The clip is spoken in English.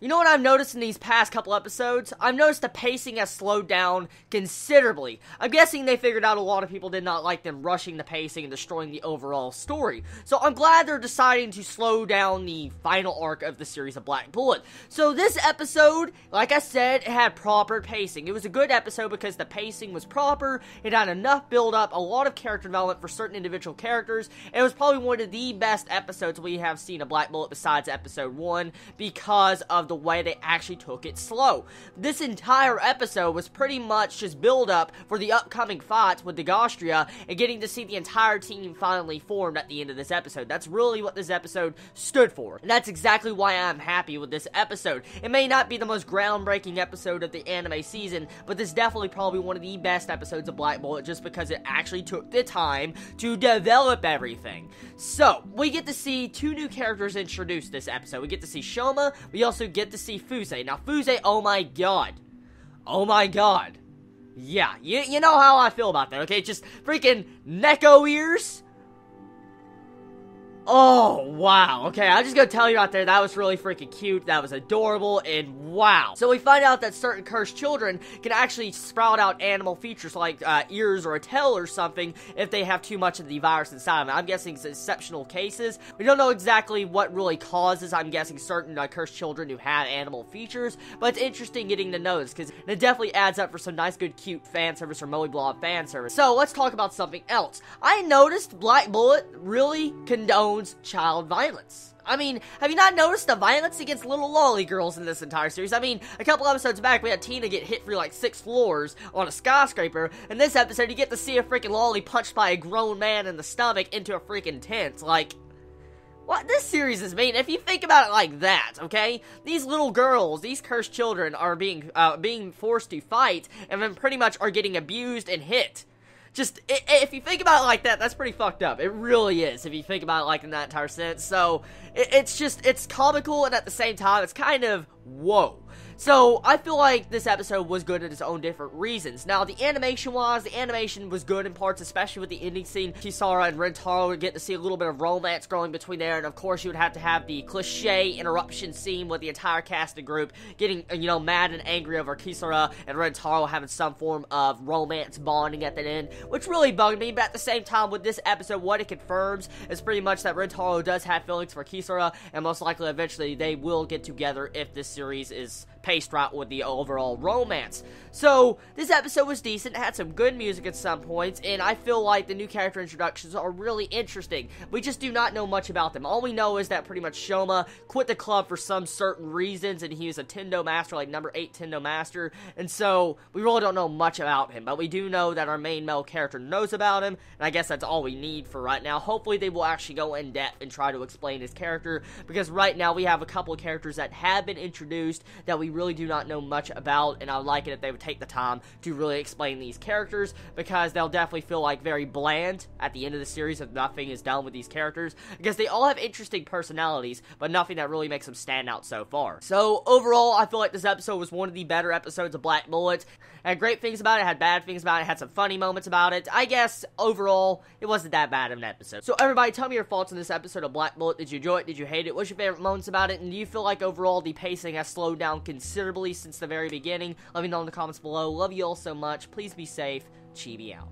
You know what I've noticed in these past couple episodes? I've noticed the pacing has slowed down considerably. I'm guessing they figured out a lot of people did not like them rushing the pacing and destroying the overall story. So I'm glad they're deciding to slow down the final arc of the series of Black Bullet. So this episode, like I said, it had proper pacing. It was a good episode because the pacing was proper, it had enough build up, a lot of character development for certain individual characters, and it was probably one of the best episodes we have seen of Black Bullet besides episode 1 because of the way they actually took it slow. This entire episode was pretty much just build up for the upcoming fights with the Gostria and getting to see the entire team finally formed at the end of this episode. That's really what this episode stood for, and that's exactly why I'm happy with this episode. It may not be the most groundbreaking episode of the anime season, but this is definitely probably one of the best episodes of Black Bullet just because it actually took the time to develop everything. So, we get to see 2 new characters introduced this episode. We get to see Shoma, we also get to see Fuse. Now, Fuse, oh my god. Oh my god. Yeah, you know how I feel about that, okay? Just freaking Neko ears. Oh, wow. Okay, I'm just gonna tell you out there, that was really freaking cute, that was adorable, and wow. So we find out that certain cursed children can actually sprout out animal features like ears or a tail or something if they have too much of the virus inside of them. I'm guessing it's exceptional cases. We don't know exactly what really causes, I'm guessing, certain cursed children who have animal features, but it's interesting getting to know this, because it definitely adds up for some nice, good, cute fan service or Moe Blob fan service. So, let's talk about something else. I noticed Black Bullet really condones child violence. I mean, have you not noticed the violence against little lolly girls in this entire series? I mean, a couple episodes back, we had Tina get hit through like 6 floors on a skyscraper. In this episode, you get to see a freaking lolly punched by a grown man in the stomach into a freaking tent. Like, what this series is mean, if you think about it like that, okay? These little girls, these cursed children are being forced to fight, and then pretty much are getting abused and hit. Just, if you think about it like that, that's pretty fucked up. It really is, if you think about it like in that entire sense. So, it's comical, and at the same time, it's kind of, whoa. So, I feel like this episode was good in its own different reasons. Now, the animation was good in parts, especially with the ending scene. Kisara and Rentaro would get to see a little bit of romance growing between there, and of course, you would have to have the cliche interruption scene with the entire cast and group getting, mad and angry over Kisara and Rentaro having some form of romance bonding at the end, which really bugged me, but at the same time, with this episode, what it confirms is pretty much that Rentaro does have feelings for Kisara, and most likely, eventually, they will get together if this series is paced right with the overall romance. So, this episode was decent, it had some good music at some points, and I feel like the new character introductions are really interesting. We just do not know much about them. All we know is that pretty much Shoma quit the club for some certain reasons, and he was a Tendo Master, like number 8 Tendo Master, and so, we really don't know much about him, but we do know that our main male character knows about him, and I guess that's all we need for right now. Hopefully, they will actually go in depth and try to explain his character, because right now, we have a couple of characters that have been introduced that we really do not know much about, and I would like it if they would take the time to really explain these characters, because they'll definitely feel like very bland at the end of the series if nothing is done with these characters, because they all have interesting personalities, but nothing that really makes them stand out so far. So, overall, I feel like this episode was one of the better episodes of Black Bullet. It had great things about it, had bad things about it, had some funny moments about it. I guess, overall, it wasn't that bad of an episode. So, everybody, tell me your thoughts on this episode of Black Bullet. Did you enjoy it? Did you hate it? What's your favorite moments about it? And do you feel like, overall, the pacing has slowed down considerably since the very beginning? Let me know in the comments below. Love you all so much. Please be safe. Chibi out.